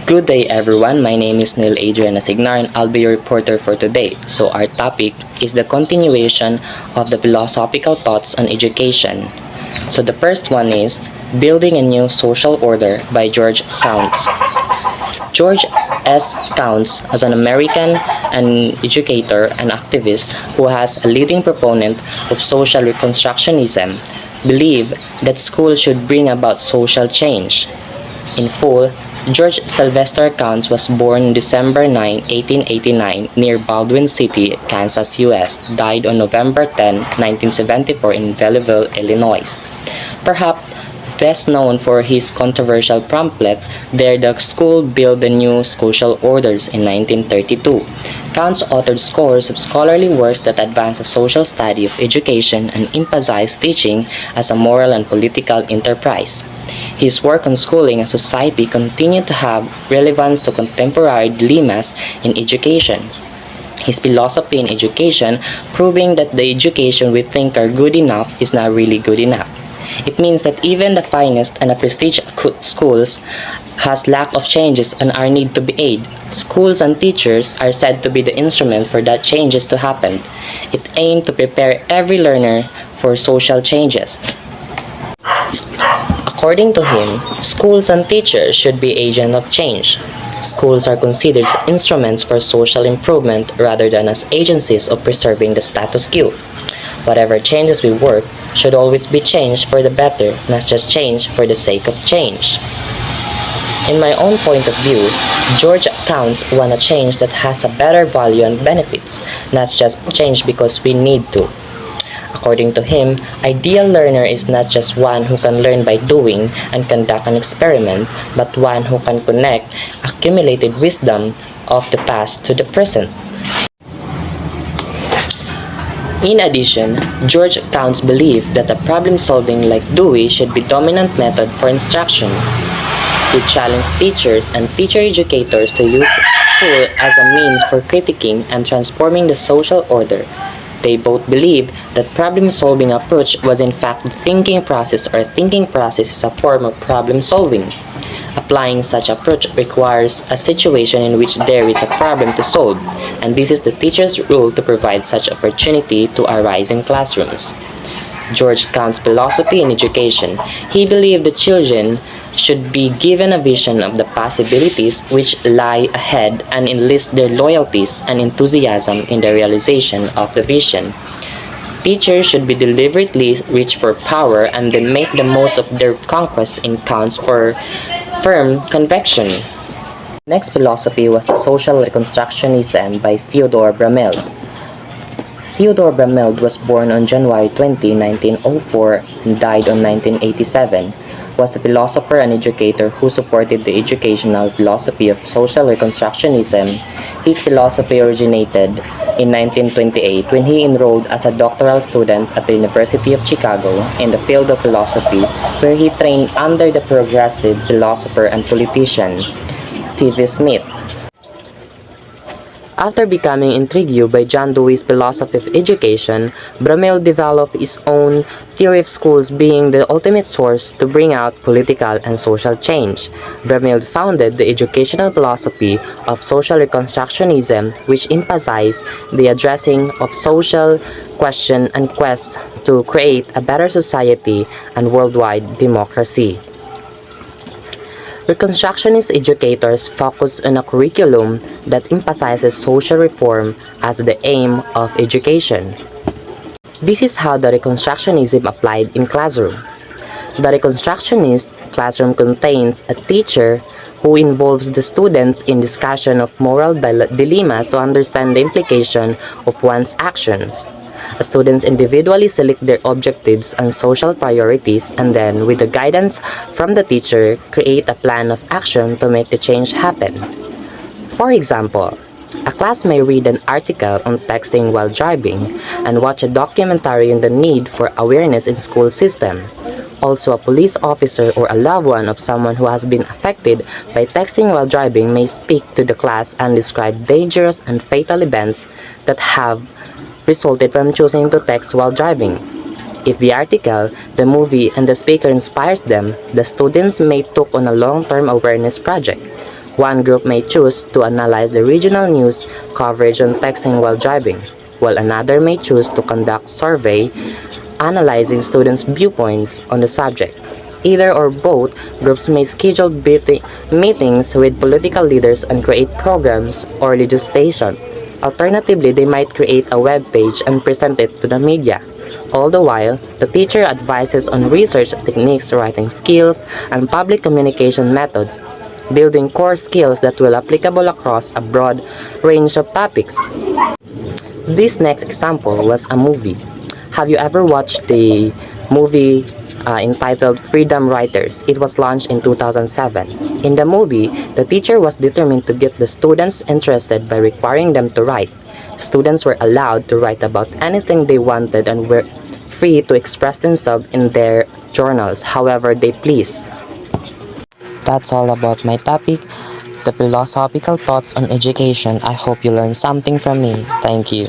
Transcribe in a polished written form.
Good day everyone, my name is Neil Adrian Asignar and I'll be your reporter for today. So our topic is the continuation of the philosophical thoughts on education. So the first one is Building a New Social Order by George Counts. George S. Counts is an American and educator and activist who has a leading proponent of social reconstructionism, believe that schools should bring about social change. In full, George Sylvester Counts was born December 9, 1889 near Baldwin City, Kansas, U.S., died on November 10, 1974 in Belleville, Illinois. Perhaps best known for his controversial pamphlet, Dare the School Build the New Social Orders in 1932. Counts authored scores of scholarly works that advance a social study of education and emphasize teaching as a moral and political enterprise. His work on schooling and society continued to have relevance to contemporary dilemmas in education. His philosophy in education, proving that the education we think are good enough is not really good enough. It means that even the finest and the prestigious schools has lack of changes and are need to be aid. Schools and teachers are said to be the instrument for that changes to happen. It aimed to prepare every learner for social changes. According to him, schools and teachers should be agents of change. Schools are considered instruments for social improvement rather than as agencies of preserving the status quo. Whatever changes we work should always be changed for the better, not just change for the sake of change. In my own point of view, George Counts want a change that has a better value and benefits, not just change because we need to. According to him, ideal learner is not just one who can learn by doing and conduct an experiment, but one who can connect accumulated wisdom of the past to the present. In addition, George Counts believed that a problem-solving like Dewey should be dominant method for instruction. He challenged teachers and teacher educators to use school as a means for critiquing and transforming the social order. They both believed that problem-solving approach was in fact the thinking process, or thinking process is a form of problem-solving. Applying such approach requires a situation in which there is a problem to solve, and this is the teacher's role to provide such opportunity to arise in classrooms. George Counts' philosophy in education. He believed that children should be given a vision of the possibilities which lie ahead and enlist their loyalties and enthusiasm in the realization of the vision. Teachers should be deliberately reach for power and then make the most of their conquest in Counts for firm conviction. Next philosophy was the Social Reconstructionism by Theodore Brameld. Theodore Brameld was born on January 20, 1904 and died on 1987. Was a philosopher and educator who supported the educational philosophy of social reconstructionism. His philosophy originated in 1928 when he enrolled as a doctoral student at the University of Chicago in the field of philosophy, where he trained under the progressive philosopher and politician T.V. Smith. After becoming intrigued by John Dewey's philosophy of education, Brameld developed his own theory of schools being the ultimate source to bring out political and social change. Brameld founded the educational philosophy of social reconstructionism, which emphasized the addressing of social question and quest to create a better society and worldwide democracy. Reconstructionist educators focus on a curriculum that emphasizes social reform as the aim of education. This is how the Reconstructionism applied in classroom. The Reconstructionist classroom contains a teacher who involves the students in discussion of moral dilemmas to understand the implication of one's actions. Students individually select their objectives and social priorities, and then, with the guidance from the teacher, create a plan of action to make the change happen. For example, a class may read an article on texting while driving and watch a documentary on the need for awareness in school system. Also, a police officer or a loved one of someone who has been affected by texting while driving may speak to the class and describe dangerous and fatal events that have resulted from choosing to text while driving. If the article, the movie, and the speaker inspires them, the students may take on a long-term awareness project. One group may choose to analyze the regional news coverage on texting while driving, while another may choose to conduct survey analyzing students' viewpoints on the subject. Either or both groups may schedule meetings with political leaders and create programs or legislation. Alternatively, they might create a web page and present it to the media. All the while, the teacher advises on research techniques, writing skills, and public communication methods, building core skills that will applicable across a broad range of topics. This next example was a movie. Have you ever watched the movie entitled Freedom Writers? It was launched in 2007. In the movie, the teacher was determined to get the students interested by requiring them to write. Students were allowed to write about anything they wanted and were free to express themselves in their journals however they please. That's all about my topic, the philosophical thoughts on education. I hope you learned something from me. Thank you.